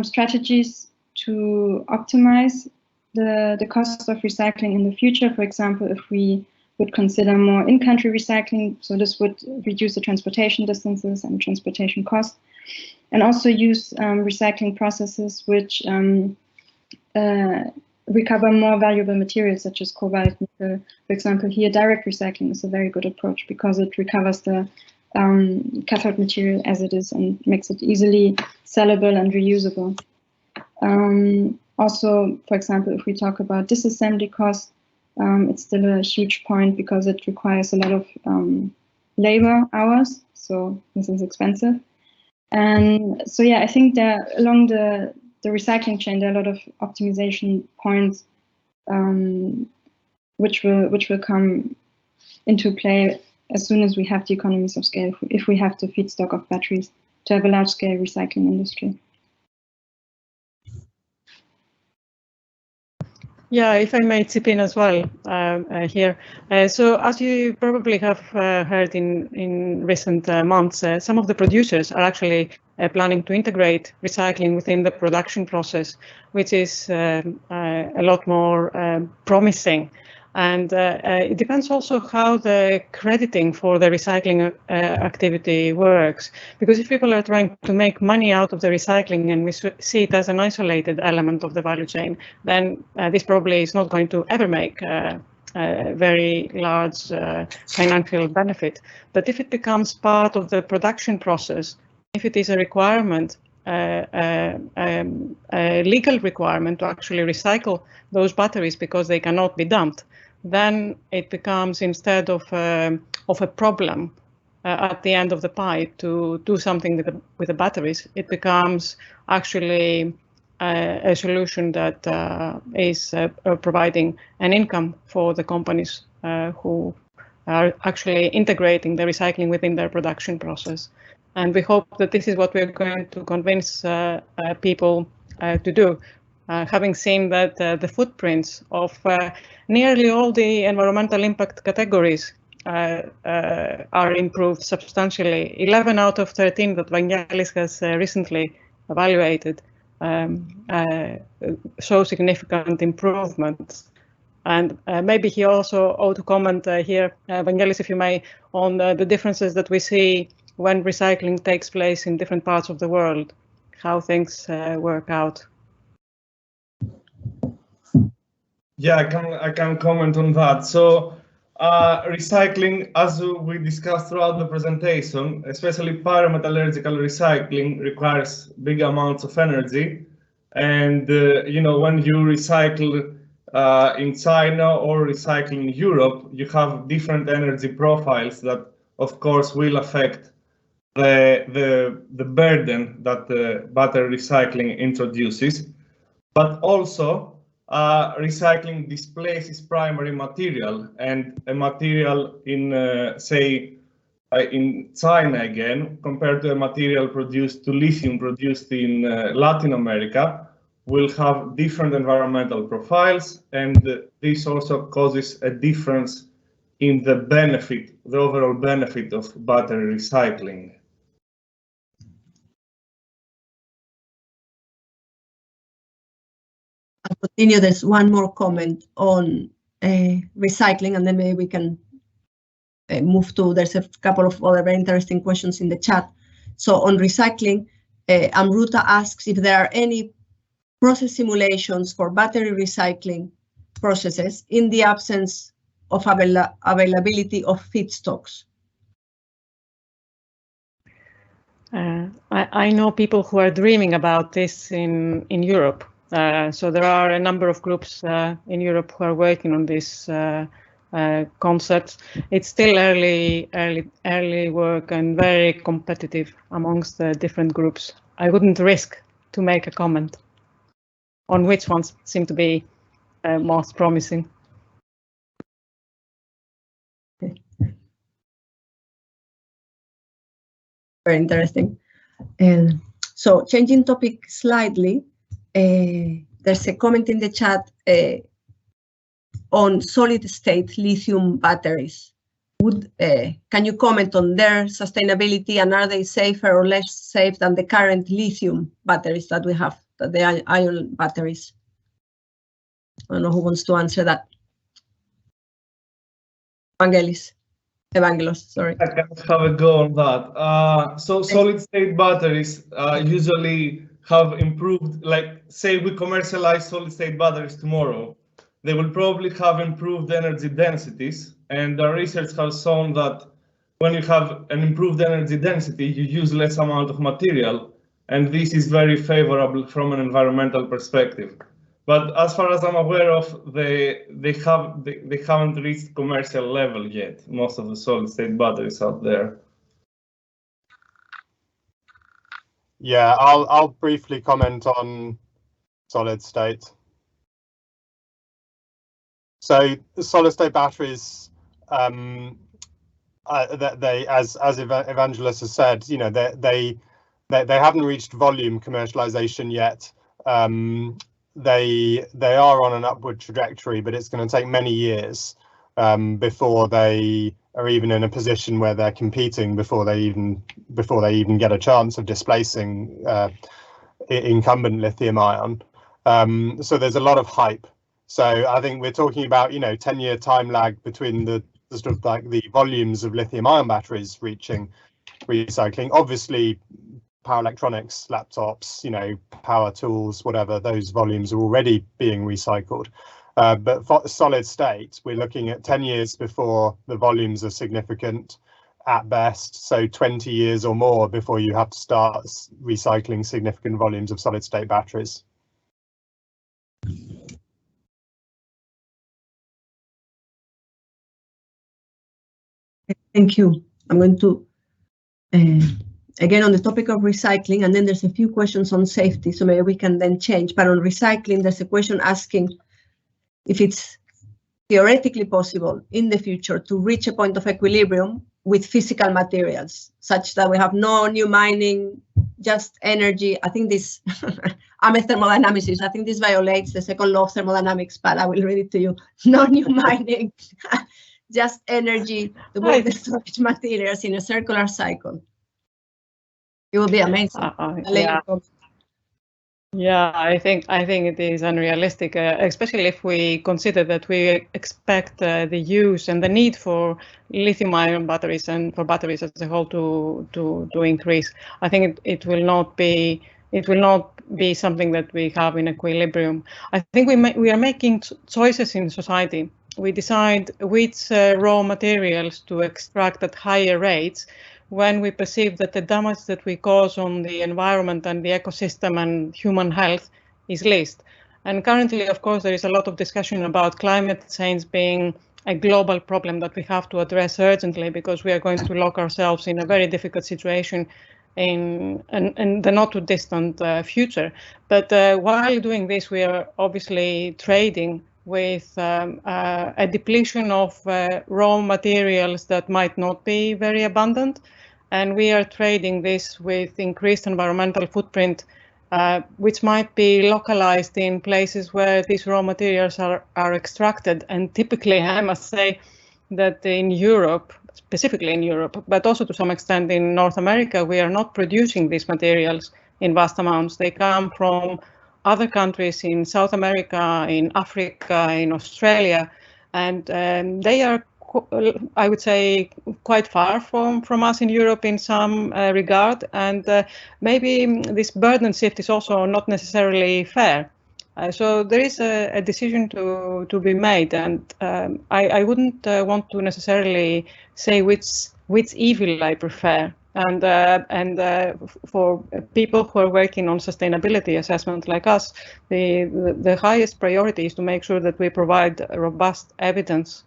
strategies to optimize the cost of recycling in the future. For example, if we would consider more in-country recycling, so this would reduce the transportation distances and transportation costs, and also use recycling processes which recover more valuable materials such as cobalt, nickel. For example, here direct recycling is a very good approach because it recovers the cathode material as it is and makes it easily sellable and reusable. Also, for example, if we talk about disassembly costs, it's still a huge point because it requires a lot of labor hours, so this is expensive. And so, yeah, I think that along the recycling chain, there are a lot of optimization points which will come into play as soon as we have the economies of scale, if we have the feedstock of batteries to have a large-scale recycling industry. Yeah, if I may chip in as well here. So as you probably have heard in recent months, some of the producers are actually planning to integrate recycling within the production process, which is a lot more promising. And it depends also how the crediting for the recycling activity works. Because if people are trying to make money out of the recycling and we see it as an isolated element of the value chain, then this probably is not going to ever make a very large financial benefit. But if it becomes part of the production process, if it is a requirement, a legal requirement to actually recycle those batteries because they cannot be dumped, then it becomes, instead of a problem at the end of the pipe to do something with the batteries, it becomes actually a solution that is providing an income for the companies who are actually integrating the recycling within their production process. And we hope that this is what we're going to convince people to do. Having seen that the footprints of nearly all the environmental impact categories are improved substantially. 11 out of 13 that Vangelis has recently evaluated show significant improvements. And maybe he also ought to comment here, Vangelis, if you may, on the differences that we see when recycling takes place in different parts of the world. how things work out. Yeah, I can comment on that. So recycling, as we discussed throughout the presentation, especially pyrometallurgical recycling, requires big amounts of energy. And when you recycle in China or recycle in Europe, you have different energy profiles that, of course, will affect the burden that the battery recycling introduces. But also, recycling displaces primary material, and a material in, say, in China again, compared to a material produced to lithium produced in Latin America, will have different environmental profiles, and this also causes a difference in the benefit, the overall benefit of battery recycling. I'll continue. There's one more comment on recycling, and then maybe we can move to, there's a couple of other very interesting questions in the chat. So on recycling, Amruta asks if there are any process simulations for battery recycling processes in the absence of availability of feedstocks. I know people who are dreaming about this in Europe. So there are a number of groups in Europe who are working on this concepts. It's still early work and very competitive amongst the different groups. I wouldn't risk to make a comment on which ones seem to be most promising. Very interesting. So changing topic slightly, there's a comment in the chat on solid-state lithium batteries. Can you comment on their sustainability, and are they safer or less safe than the current lithium batteries that we have, the ion batteries? I don't know who wants to answer that. Evangelos, sorry. I can have a go on that. So solid-state batteries usually have improved, like say we commercialize solid-state batteries tomorrow, they will probably have improved energy densities, and the research has shown that when you have an improved energy density, you use less amount of material, and this is very favorable from an environmental perspective. But as far as I'm aware of, they haven't reached commercial level yet, most of the solid-state batteries out there. Yeah, I'll briefly comment on solid state. So the solid state batteries, they as Evangelos has said, you know, they haven't reached volume commercialization yet. They are on an upward trajectory, but it's going to take many years before they are even in a position where they're competing, before they even get a chance of displacing incumbent lithium-ion. So there's a lot of hype. So I think we're talking about, you know, 10-year time lag between the sort of like the volumes of lithium-ion batteries reaching recycling. Obviously, power electronics, laptops, you know, power tools, whatever, those volumes are already being recycled. But for solid state, we're looking at 10 years before the volumes are significant at best. So 20 years or more before you have to start recycling significant volumes of solid state batteries. Thank you. I'm going to, again, on the topic of recycling, and then there's a few questions on safety, so maybe we can then change. But on recycling, there's a question asking if it's theoretically possible in the future to reach a point of equilibrium with physical materials, such that we have no new mining, just energy. I think this, I'm a thermodynamicist, I think this violates the second law of thermodynamics, but I will read it to you. No new mining, just energy to move the storage materials in a circular cycle. It will be amazing. Yeah, I think it is unrealistic, especially if we consider that we expect the use and the need for lithium-ion batteries and for batteries as a whole to increase. I think it will not be it will not be something that we have in equilibrium. I think we are making choices in society. We decide which raw materials to extract at higher rates when we perceive that the damage that we cause on the environment and the ecosystem and human health is least. And currently, of course, there is a lot of discussion about climate change being a global problem that we have to address urgently, because we are going to lock ourselves in a very difficult situation in the not too distant future. But while doing this, we are obviously trading with a depletion of raw materials that might not be very abundant. And we are trading this with increased environmental footprint, which might be localized in places where these raw materials are extracted. And typically, I must say that in Europe, specifically in Europe, but also to some extent in North America, we are not producing these materials in vast amounts. They come from other countries in South America, in Africa, in Australia, and they are, I would say, quite far from us in Europe in some regard, and maybe this burden shift is also not necessarily fair. So there is a decision to be made, and I wouldn't want to necessarily say which evil I prefer. And for people who are working on sustainability assessment like us, the highest priority is to make sure that we provide robust evidence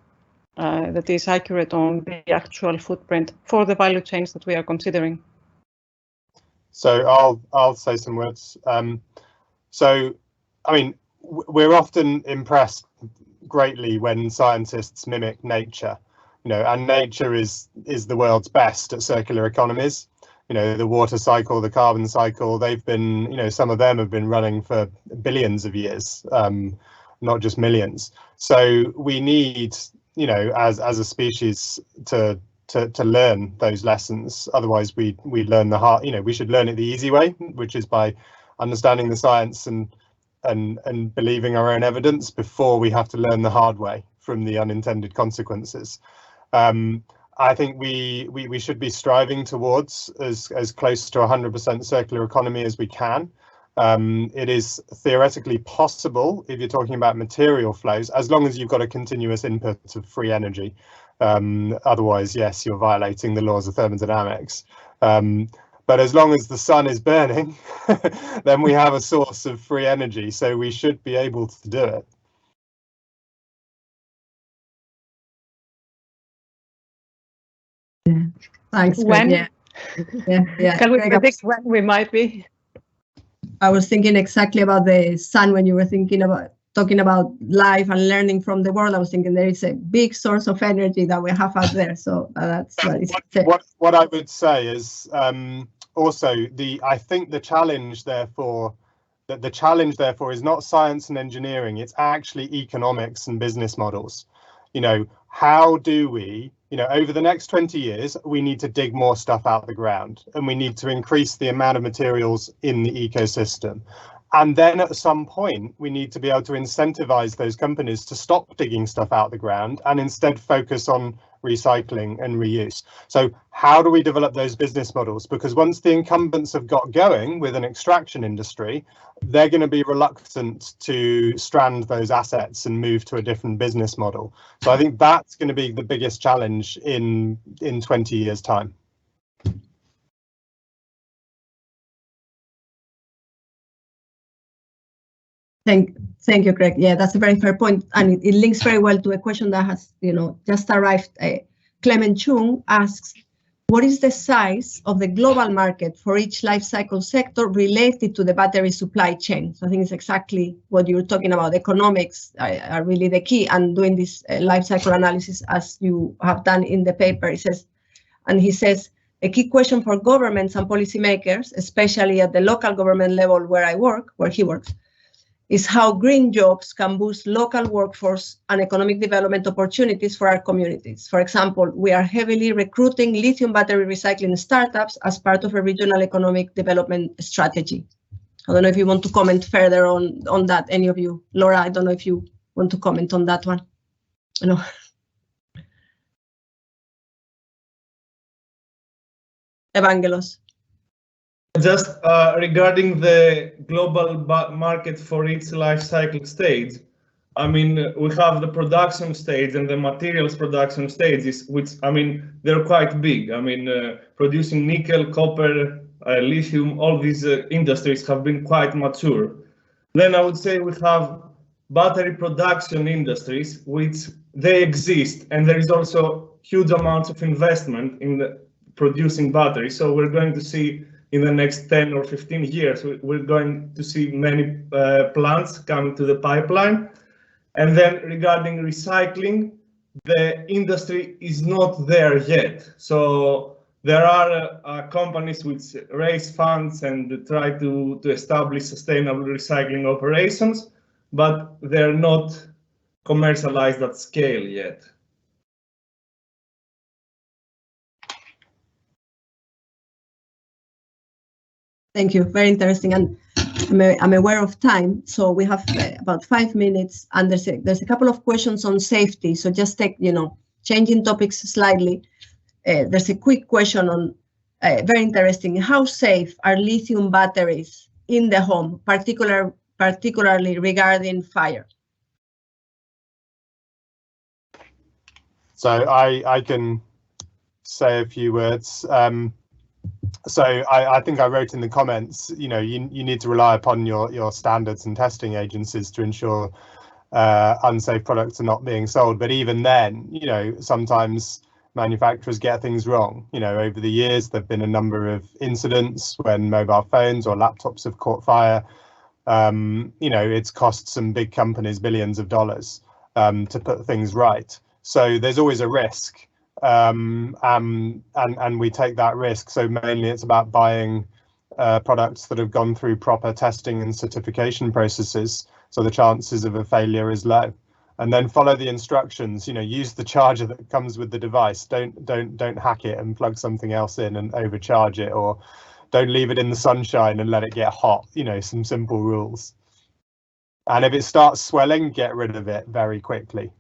that is accurate on the actual footprint for the value chains that we are considering. So I'll say some words. So, I mean, we're often impressed greatly when scientists mimic nature, and nature is the world's best at circular economies. The water cycle, the carbon cycle, they've been, some of them have been running for billions of years, not just millions. So we need, as a species to learn those lessons. Otherwise we learn the hard, we should learn it the easy way, which is by understanding the science and believing our own evidence before we have to learn the hard way from the unintended consequences. I think we should be striving towards as close to 100% circular economy as we can. It is theoretically possible if you're talking about material flows, as long as you've got a continuous input of free energy. Otherwise, yes, you're violating the laws of thermodynamics. But as long as the sun is burning, then we have a source of free energy, so we should be able to do it. Yeah. Thanks. When? Yeah. Can we predict when we might be? I was thinking exactly about the sun when you were talking about life and learning from the world. I was thinking there is a big source of energy that we have out there. So that's what I would say is also I think the challenge therefore is not science and engineering. It's actually economics and business models. How do we, over the next 20 years, we need to dig more stuff out of the ground, and we need to increase the amount of materials in the ecosystem. And then at some point, we need to be able to incentivize those companies to stop digging stuff out of the ground and instead focus on recycling and reuse. So how do we develop those business models? Because once the incumbents have got going with an extraction industry, they're going to be reluctant to strand those assets and move to a different business model. So I think that's going to be the biggest challenge in 20 years' time. Thank you, Greg. Yeah, that's a very fair point, and it links very well to a question that has, just arrived. Clement Chung asks, what is the size of the global market for each life cycle sector related to the battery supply chain? So I think it's exactly what you're talking about. Economics are really the key, and doing this life cycle analysis as you have done in the paper. He says, a key question for governments and policymakers, especially at the local government level where he works, is how green jobs can boost local workforce and economic development opportunities for our communities. For example, we are heavily recruiting lithium battery recycling startups as part of a regional economic development strategy. I don't know if you want to comment further on that, any of you. Laura, I don't know if you want to comment on that one. No. Evangelos. Just regarding the global market for each life cycle stage, I mean, we have the production stage and the materials production stages, which, I mean, they're quite big. I mean, producing nickel, copper, lithium, all these industries have been quite mature. Then I would say we have battery production industries, which they exist, and there is also huge amounts of investment in producing batteries. So we're going to see in the next 10 or 15 years, we're going to see many plants come to the pipeline. And then regarding recycling, the industry is not there yet. So there are companies which raise funds and try to establish sustainable recycling operations, but they're not commercialized at scale yet. Thank you. Very interesting. And I'm aware of time, so we have about 5 minutes, and there's a couple of questions on safety. So just take, changing topics slightly. There's a quick question on very interesting. How safe are lithium batteries in the home, particularly regarding fire? So I can say a few words. So I think I wrote in the comments, you need to rely upon your standards and testing agencies to ensure unsafe products are not being sold. But even then, sometimes manufacturers get things wrong. Over the years, there've been a number of incidents when mobile phones or laptops have caught fire. It's cost some big companies billions of dollars to put things right. So there's always a risk. And we take that risk. So mainly it's about buying products that have gone through proper testing and certification processes, so the chances of a failure is low. And then follow the instructions. Use the charger that comes with the device. Don't hack it and plug something else in and overcharge it, or don't leave it in the sunshine and let it get hot. Some simple rules. And if it starts swelling, get rid of it very quickly.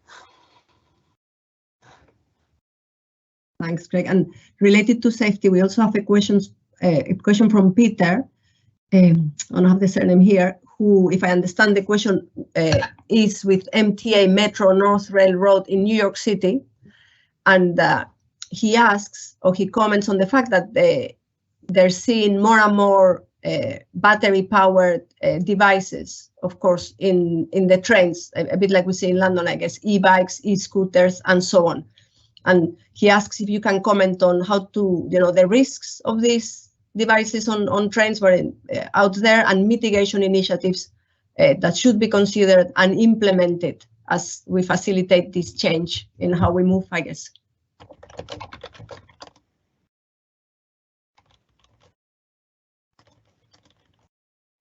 Thanks, Greg. And related to safety, we also have a question from Peter, I don't have the surname here, who, if I understand the question, is with MTA Metro North Railroad in New York City. And he asks, or he comments on the fact that they're seeing more and more battery-powered devices, of course, in the trains, a bit like we see in London, I guess, e-bikes, e-scooters, and so on. And he asks if you can comment on how to, the risks of these devices on trains out there, and mitigation initiatives that should be considered and implemented as we facilitate this change in how we move, I guess.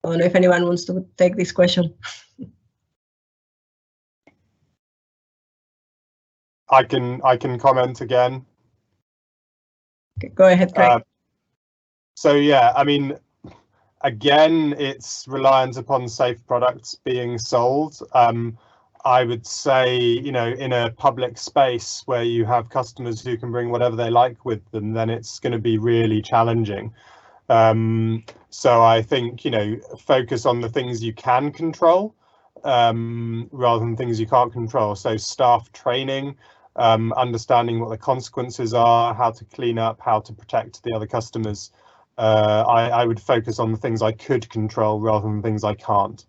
I don't know if anyone wants to take this question. I can comment again. Okay, go ahead, Craig. So yeah, I mean, again, it's reliant upon safe products being sold. I would say, in a public space where you have customers who can bring whatever they like with them, then it's going to be really challenging. So I think, focus on the things you can control rather than things you can't control. So staff training, understanding what the consequences are, how to clean up, how to protect the other customers. I would focus on the things I could control rather than things I can't.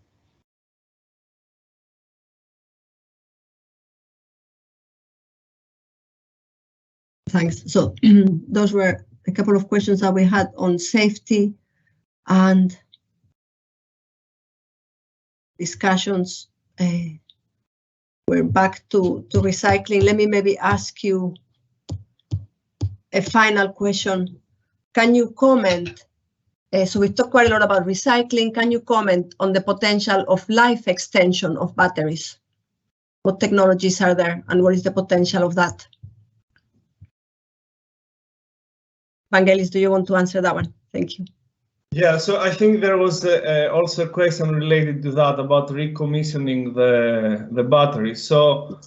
Thanks. So those were a couple of questions that we had on safety and discussions. We're back to recycling. Let me maybe ask you a final question. Can you comment? So we talked quite a lot about recycling. Can you comment on the potential of life extension of batteries? What technologies are there, and what is the potential of that? Vangelis, do you want to answer that one? Thank you. Yeah, so I think there was also a question related to that about recommissioning the battery. So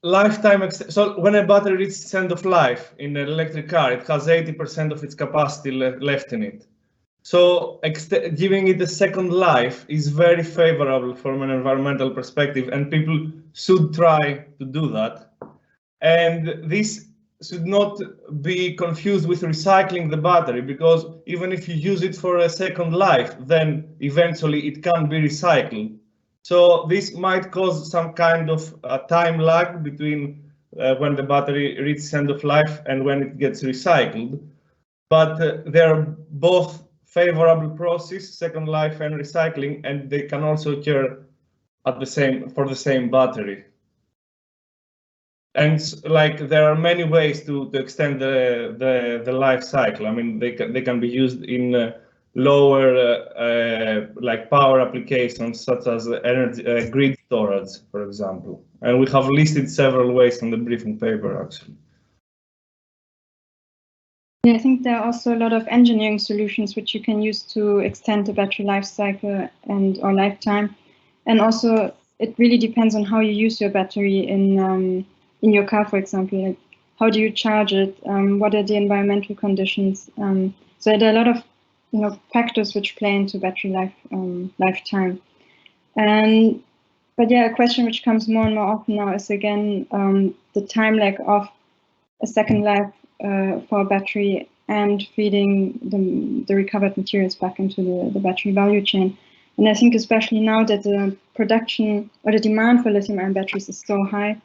lifetime. So when a battery reaches its end of life in an electric car, it has 80% of its capacity left in it. So giving it a second life is very favorable from an environmental perspective, and people should try to do that. And this should not be confused with recycling the battery, because even if you use it for a second life, then eventually it can be recycled. So this might cause some kind of time lag between when the battery reaches end of life and when it gets recycled. But they're both favorable process, second life and recycling, and they can also occur at for the same battery. And like there are many ways to extend the life cycle. I mean, they can be used in lower like power applications, such as energy grid storage, for example. And we have listed several ways in the briefing paper, actually. Yeah, I think there are also a lot of engineering solutions which you can use to extend the battery life cycle or lifetime. And also, it really depends on how you use your battery in your car, for example. Like, how do you charge it? What are the environmental conditions? So there are a lot of factors which play into battery lifetime. But yeah, a question which comes more and more often now is again the time lag of a second life for a battery and feeding the recovered materials back into the battery value chain. And I think especially now that the production or the demand for lithium-ion batteries is so high,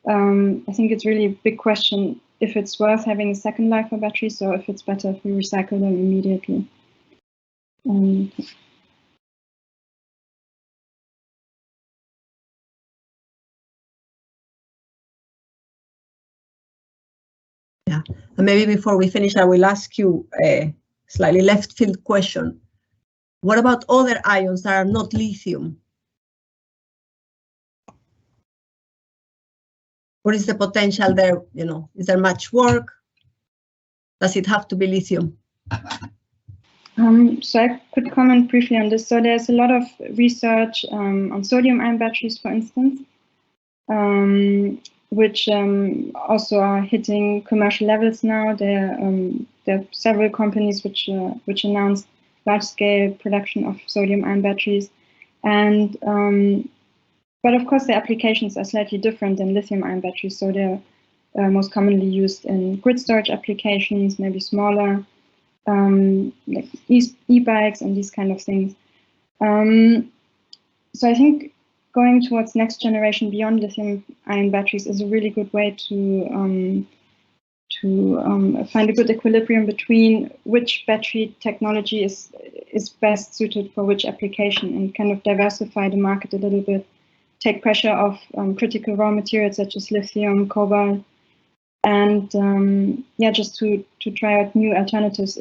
I think it's really a big question if it's worth having a second life for batteries or if it's better if we recycle them immediately. Yeah, and maybe before we finish, I will ask you a slightly left field question. What about other ions that are not lithium? What is the potential there? Is there much work? Does it have to be lithium? So I could comment briefly on this. So there's a lot of research on sodium-ion batteries, for instance, which also are hitting commercial levels now. There are several companies which announced large-scale production of sodium-ion batteries, and but of course the applications are slightly different than lithium-ion batteries. So they're most commonly used in grid storage applications, maybe smaller, like e-bikes and these kind of things. So I think going towards next generation beyond lithium-ion batteries is a really good way to find a good equilibrium between which battery technology is best suited for which application, and kind of diversify the market a little bit, take pressure off critical raw materials such as lithium, cobalt, and yeah, just to try out new alternatives.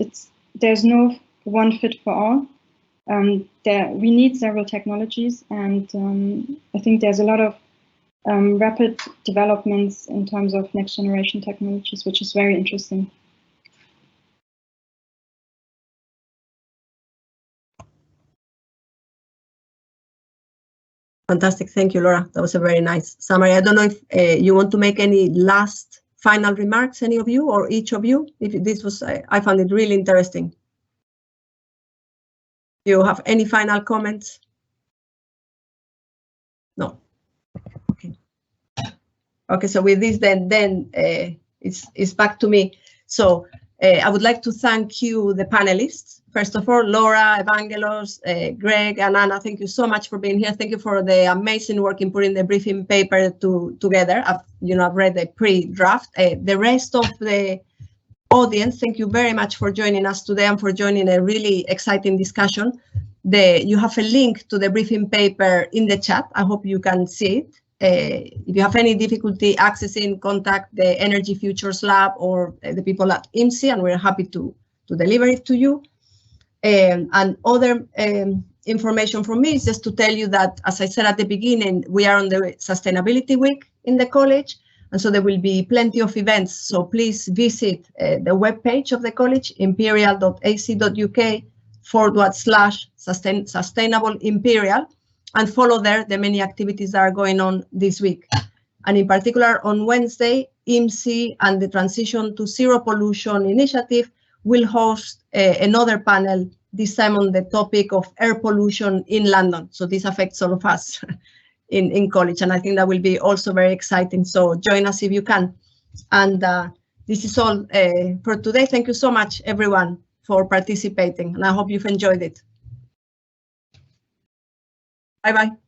There's no one fit for all. We need several technologies, and I think there's a lot of rapid developments in terms of next generation technologies, which is very interesting. Fantastic. Thank you, Laura. That was a very nice summary. I don't know if you want to make any last final remarks, any of you or each of you. If this was, I found it really interesting. Do you have any final comments? No. Okay. Okay. So with this, then it's back to me. So I would like to thank you, the panelists. First of all, Laura, Evangelos, Greg, and Anna, thank you so much for being here. Thank you for the amazing work in putting the briefing paper together. I've read the pre-draft. The rest of the audience, thank you very much for joining us today and for joining a really exciting discussion. You have a link to the briefing paper in the chat. I hope you can see it. If you have any difficulty accessing, contact the Energy Futures Lab or the people at IMSI, and we're happy to deliver it to you. And other information from me is just to tell you that, as I said at the beginning, we are on the Sustainability Week in the college, and so there will be plenty of events. So please visit the webpage of the college, imperial.ac.uk/sustainable imperial, and follow there the many activities that are going on this week. And in particular, on Wednesday, IMSI and the Transition to Zero Pollution Initiative will host another panel, this time on the topic of air pollution in London. So this affects all of us in college, and I think that will be also very exciting. So join us if you can. And this is all for today. Thank you so much, everyone, for participating, and I hope you've enjoyed it. Bye-bye.